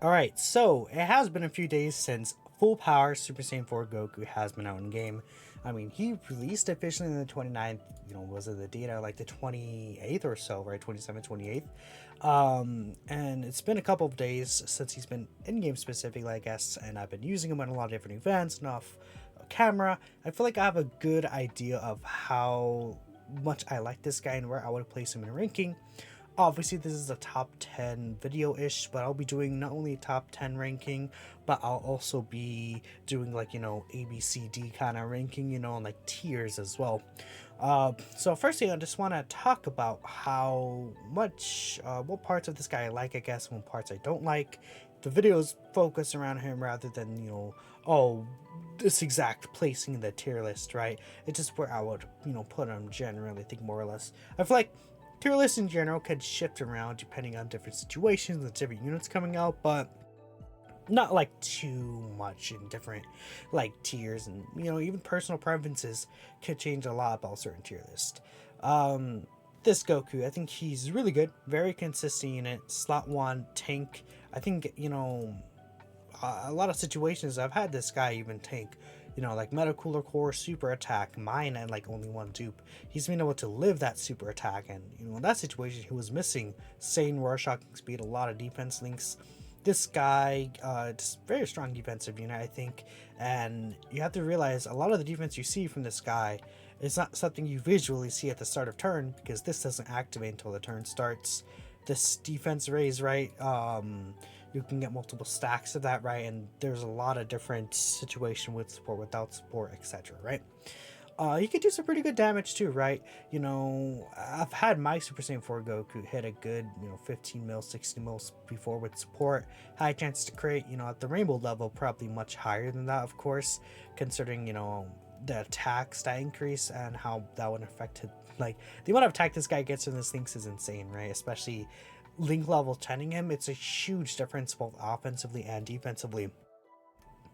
Alright, so it has been a few days since Full Power Super Saiyan 4 Goku has been out in game. I mean, he released officially on the 29th, was it the data like the 28th or so, right? 27th, 28th. And it's been a couple of days since he's been in game specifically, I guess, and I've been using him in a lot of different events and off camera. I feel like I have a good idea of how much I like this guy and where I would place him in ranking. Obviously, this is a top 10 video-ish, but I'll be doing not only top 10 ranking, but I'll also be doing like, A, B, C, D kind of ranking, and like tiers as well. So first thing, I just want to talk about how much, what parts of this guy I like, I guess, and what parts I don't like. The videos focus around him rather than, oh, this exact placing in the tier list, right? It's just where I would, put him generally, I think more or less. I feel like tier lists in general could shift around depending on different situations and different units coming out, but not like too much in different like tiers, and even personal preferences could change a lot about certain tier list. This Goku, I think he's really good, very consistent unit, slot one tank. I think a lot of situations I've had this guy even tank, like Meta Cooler Core, Super Attack, mine, and like only one dupe. He's been able to live that Super Attack, and in that situation, he was missing Saiyan Roar Shocking Speed, a lot of defense links. This guy, just very strong defensive unit, I think, and you have to realize a lot of the defense you see from this guy is not something you visually see at the start of turn, because this doesn't activate until the turn starts. This defense raise, right? You can get multiple stacks of that, right? And there's a lot of different situation with support, without support, etc., right? He could do some pretty good damage too, right? I've had my Super Saiyan 4 Goku hit a good, 15 mil, 60 mils before with support. High chance to create, at the rainbow level, probably much higher than that, of course, considering, the attack stat increase and how that would affect it. Like, the amount of attack this guy gets in this links is insane, right? Especially link level 10ing him, it's a huge difference both offensively and defensively.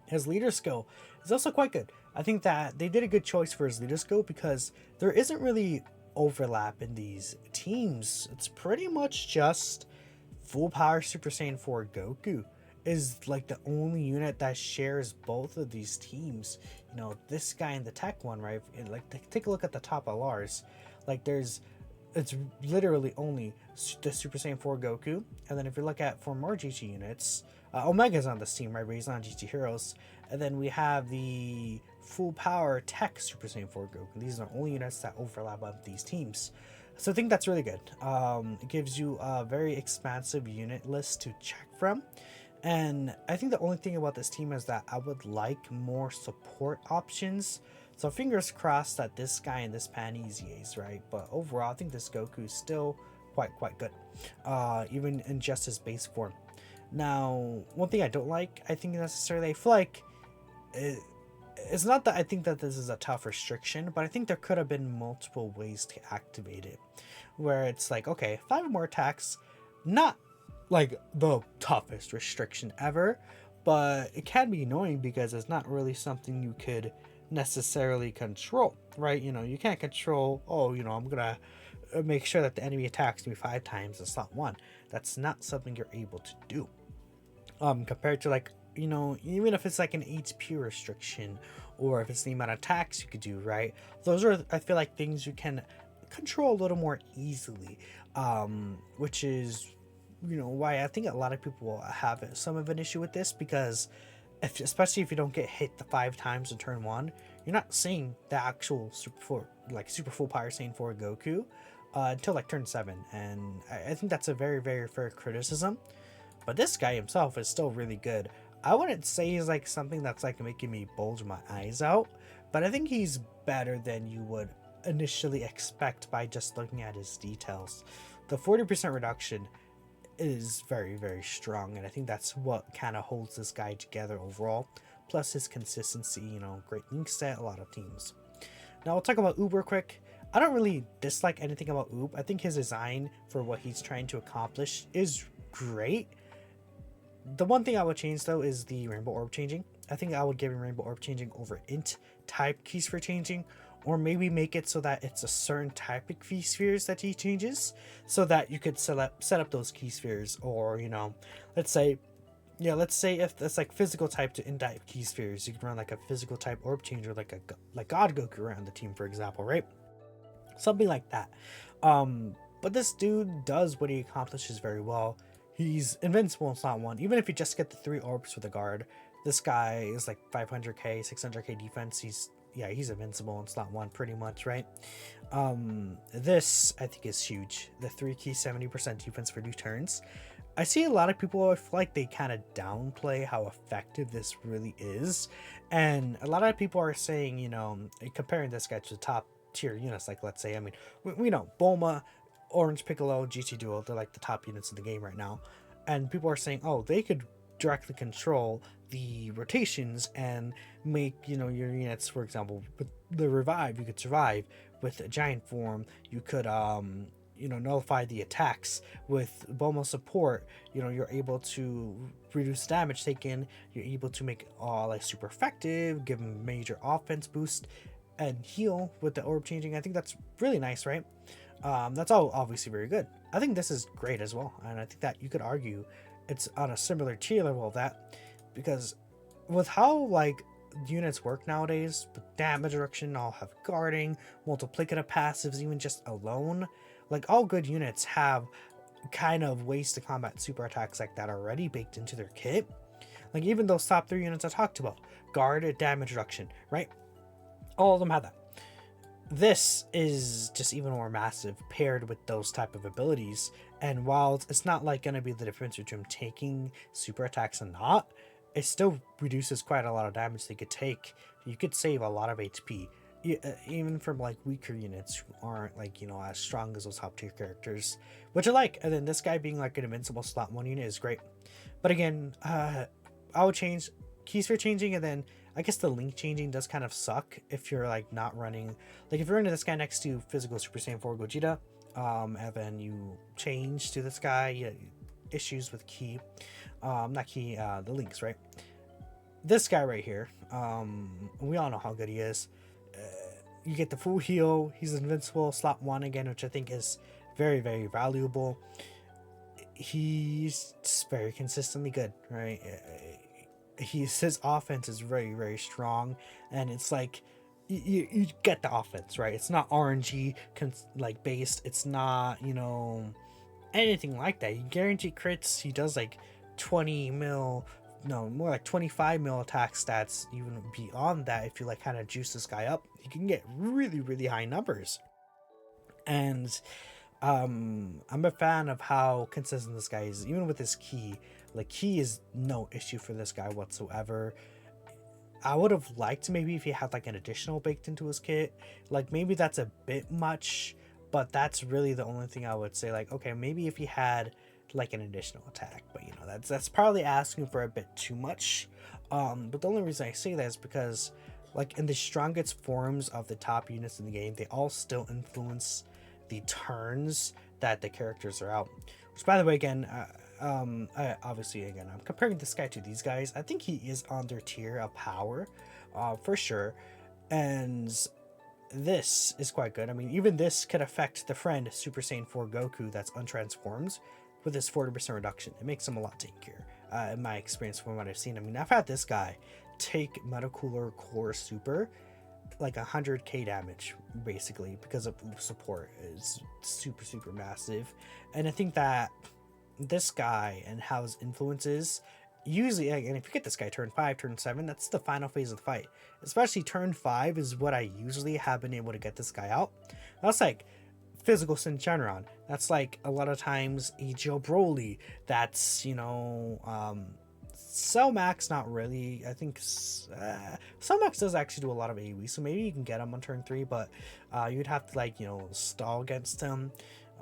His leader skill is also quite good. I think that they did a good choice for his leader skill because there isn't really overlap in these teams. It's pretty much just Full Power Super Saiyan 4 Goku is like the only unit that shares both of these teams. This guy in the tech one, right? Like, take a look at the top LRs. Like, it's literally only the Super Saiyan 4 Goku, and then if you look at for more GT units, Omega's on this team, right? But he's not on GT Heroes, and then we have the Full Power Tech Super Saiyan 4 Goku. These are the only units that overlap on these teams, so I think that's really good. It gives you a very expansive unit list to check from, and I think the only thing about this team is that I would like more support options. So fingers crossed that this guy and this pan easy ace, right? But overall, I think this Goku is still quite good, even in just his base form. Now, one thing I don't like, I think necessarily, I feel like it's not that I think that this is a tough restriction, but I think there could have been multiple ways to activate it, where it's like, okay, 5 more attacks, not like the toughest restriction ever, but it can be annoying because it's not really something you could necessarily control, right? You can't control, oh, I'm gonna make sure that the enemy attacks me 5 times in slot 1. That's not something you're able to do, compared to like, even if it's like an HP restriction, or if it's the amount of attacks you could do, right? Those are, I feel like, things you can control a little more easily, which is why I think a lot of people will have some of an issue with this, because especially if you don't get hit the 5 times in turn 1, you're not seeing the actual super full power Saiyan 4 Goku until like turn 7, and I think that's a very, very fair criticism. But this guy himself is still really good. I wouldn't say he's like something that's like making me bulge my eyes out, but I think he's better than you would initially expect by just looking at his details. The 40% reduction is very, very strong, and I think that's what kind of holds this guy together overall, plus his consistency, great link set, a lot of teams. Now we'll talk about Oob real quick. I don't really dislike anything about Oob. I think his design for what he's trying to accomplish is great. The one thing I would change though is the rainbow orb changing. I think I would give him rainbow orb changing over int type keys for changing, or maybe make it so that it's a certain type of key spheres that he changes, so that you could set up those key spheres, or let's say Yeah, let's say if that's like physical type to in-type key spheres, you can run like a physical type orb changer, like God Goku around the team, for example, right? Something like that. But this dude does what he accomplishes very well. He's invincible in slot one. Even if you just get the 3 orbs for the guard, this guy is like 500k, 600k defense. He's invincible in slot one pretty much, right? This I think is huge. The 3 key 70% defense for 2 turns. I see a lot of people, I feel like they kind of downplay how effective this really is. And a lot of people are saying, comparing this guy to the top tier units, like let's say, I mean, we know Bulma, Orange Piccolo, GT Duo, they're like the top units in the game right now. And people are saying, oh, they could directly control the rotations and make, your units, for example, with the revive, you could survive. With a giant form, you could nullify the attacks. With Bulma support, you're able to reduce damage taken. You're able to make like super effective, give them major offense boost, and heal with the orb changing. I think that's really nice, right? That's all obviously very good. I think this is great as well, and I think that you could argue it's on a similar tier level of that, because with how like units work nowadays, with damage reduction, all have guarding, multiplicative passives, even just alone, like all good units have kind of ways to combat super attacks like that already baked into their kit. Like even those top 3 units I talked about, guard, damage reduction, right? All of them have that. This is just even more massive paired with those type of abilities. And while it's not like going to be the difference between taking super attacks and not, it still reduces quite a lot of damage they could take. You could save a lot of HP, even from like weaker units who aren't like, as strong as those top tier characters, which I like. And then this guy being like an invincible slot 1 unit is great. But again, I would change keysphere changing, and then I guess the link changing does kind of suck if you're like not running, like if you're running this guy next to physical Super Saiyan 4 Gogeta, and then you change to this guy, issues with key, not key, the links, right? This guy right here, we all know how good he is. You get the full heal. He's invincible slot 1 again, which I think is very, very valuable. He's just very consistently good, right? His offense is very, very strong, and it's like you get the offense, right? It's not RNG like based. It's not anything like that. You guarantee crits. He does like 20 mil, no, more like 25 mil attack stats. Even beyond that, if you like kind of juice this guy up, you can get really, really high numbers. And I'm a fan of how consistent this guy is, even with his key. Like, key is no issue for this guy whatsoever. I would have liked maybe if he had like an additional baked into his kit. Like maybe that's a bit much, but that's really the only thing I would say. Like, okay, maybe if he had like an additional attack, but that's probably asking for a bit too much. But the only reason I say that is because like in the strongest forms of the top units in the game, they all still influence the turns that the characters are out. Which, by the way, again, I'm comparing this guy to these guys. I think he is on their tier of power, for sure. And this is quite good. I mean, even this could affect the friend Super Saiyan 4 Goku that's untransformed with this 40% reduction. It makes him a lot tankier, in my experience from what I've seen. I mean, I've had this guy take Metacooler Core Super like 100k damage basically because of support. Is super, super massive. And I think that this guy and how his influence is usually, and if you get this guy turn 5, turn 7, that's the final phase of the fight. Especially turn 5 is what I usually have been able to get this guy out. That's like physical Shenron. That's like a lot of times Joe Broly. That's Cell Max, not really. I think Cell Max does actually do a lot of AoE, so maybe you can get him on turn 3, but you'd have to like stall against him.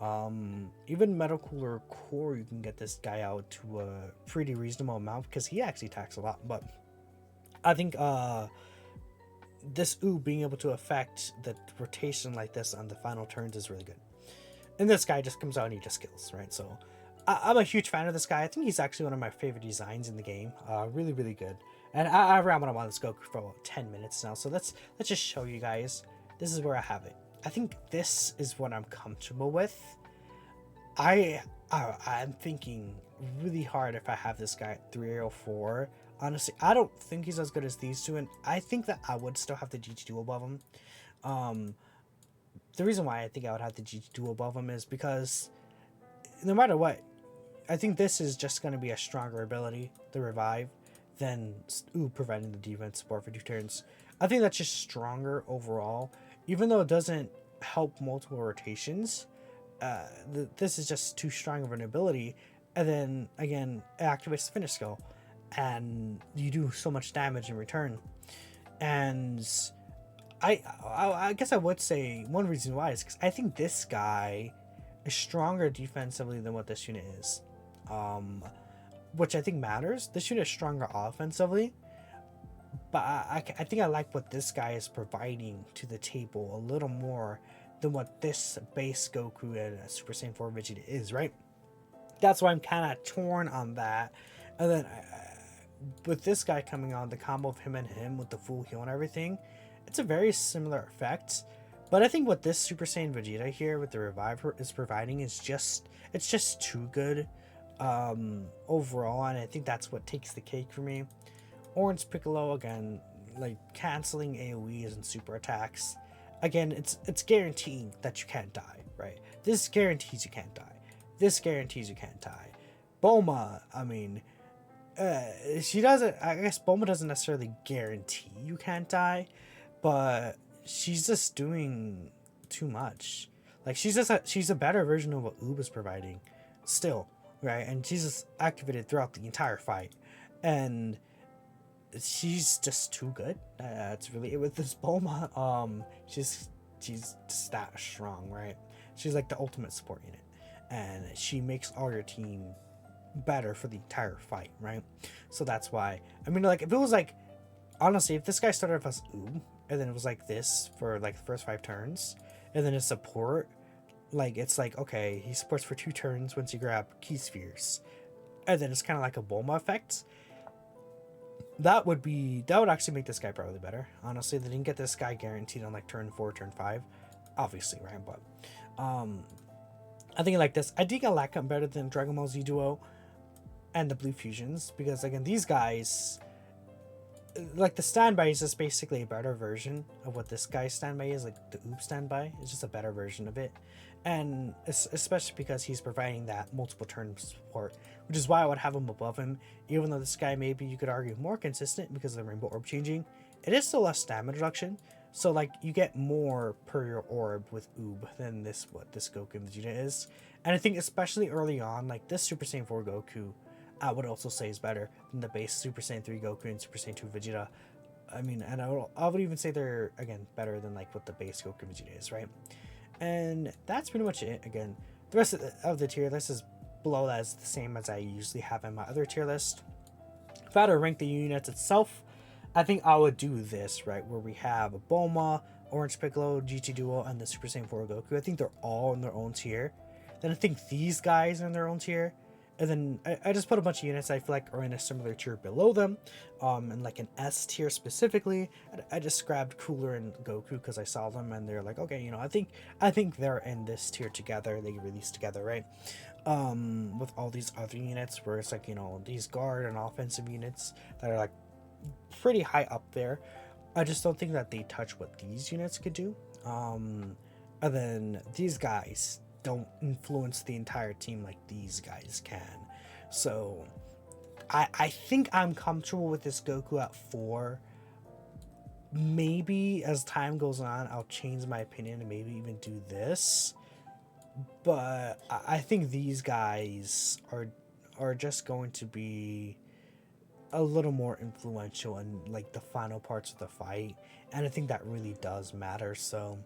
Even Metacooler Core, you can get this guy out to a pretty reasonable amount because he actually attacks a lot. But I think this being able to affect the rotation like this on the final turns is really good. And this guy just comes out and he just kills, right? So I'm a huge fan of this guy. I think he's actually one of my favorite designs in the game. Really, really good. And I rambled on this Goku for about 10 minutes now. So let's just show you guys. This is where I have it. I think this is what I'm comfortable with. I'm thinking really hard if I have this guy at 3 or 4. Honestly, I don't think he's as good as these two, and I think that I would still have the GT2 above him. The reason why I think I would have the GT2 above him is because no matter what, I think this is just going to be a stronger ability, the revive, than preventing the defense support for 2 turns. I think that's just stronger overall, even though it doesn't help multiple rotations. This is just too strong of an ability, and then again it activates the finish skill, and you do so much damage in return. And I guess I would say one reason why is because I think this guy is stronger defensively than what this unit is, which I think matters. This unit is stronger offensively, but I think I like what this guy is providing to the table a little more than what this base Goku and Super Saiyan 4 Vegeta is, right? That's why I'm kind of torn on that. And then with this guy coming on, the combo of him and him with the full heal and everything, it's a very similar effect. But I think what this Super Saiyan Vegeta here with the revive is providing is just, it's just too good overall, and I think that's what takes the cake for me. Orange Piccolo, again, like canceling AoEs and super attacks. Again, it's guaranteeing that you can't die, right? This guarantees you can't die. This guarantees you can't die. Bulma, I mean, she doesn't, I guess Bulma doesn't necessarily guarantee you can't die, but she's just doing too much. Like, she's a better version of what Oob is providing still, right? And she's just activated throughout the entire fight, and she's just too good. That's really it with this Bulma. She's just that strong, right? She's like the ultimate support unit, and she makes all your team better for the entire fight, right? So that's why, I mean, like, if it was like, honestly, if this guy started off as Oob and then it was like this for like the first 5 turns, and then his support, like, it's like, okay, he supports for 2 turns once you grab key spheres, and then it's kind of like a Bulma effect. That would actually make this guy probably better. Honestly, they didn't get this guy guaranteed on like turn 4, turn 5, obviously, right? But I think I like this. I think I like him better than Dragon Ball Z Duo and the Blue Fusions, because again, these guys, like, the standby is just basically a better version of what this guy's standby is. Like, the Oob standby is just a better version of it, and especially because he's providing that multiple turn support, which is why I would have him above him. Even though this guy, maybe you could argue, more consistent because of the Rainbow Orb changing, it is still less damage reduction, so like you get more per your orb with Oob than what this Goku and Vegeta is. And I think especially early on, like, this Super Saiyan 4 Goku, I would also say is better than the base Super Saiyan 3 Goku and Super Saiyan 2 Vegeta. I mean, and I would even say they're, again, better than like what the base Goku and Vegeta is, right? And that's pretty much it. Again, the rest of the tier list is below that, is the same as I usually have in my other tier list. If I had to rank the units itself, I think I would do this, right, where we have a Bulma, Orange Piccolo, GT Duo, and the Super Saiyan 4 Goku. I think they're all in their own tier. Then I think these guys are in their own tier. And then I just put a bunch of units I feel like are in a similar tier below them, and like an S tier specifically. I just grabbed Cooler and Goku because I saw them and they're like, okay, you know, I think they're in this tier together. They release together, right? With all these other units where it's like, you know, these guard and offensive units that are like pretty high up there. I just don't think that they touch what these units could do. And then these guys don't influence the entire team like these guys can. So I think I'm comfortable with this Goku at 4. Maybe as time goes on, I'll change my opinion and maybe even do this. But I think these guys are just going to be a little more influential in like the final parts of the fight, and I think that really does matter. So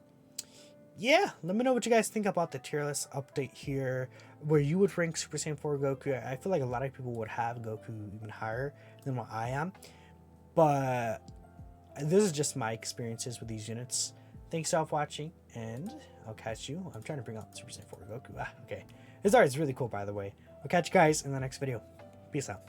yeah, let me know what you guys think about the tier list update here, where you would rank Super Saiyan 4 Goku. I feel like a lot of people would have Goku even higher than what I am, but this is just my experiences with these units. Thanks all for watching, and I'll catch you. I'm trying to bring out Super Saiyan 4 Goku. Okay. It's really cool, by the way. I'll catch you guys in the next video. Peace out.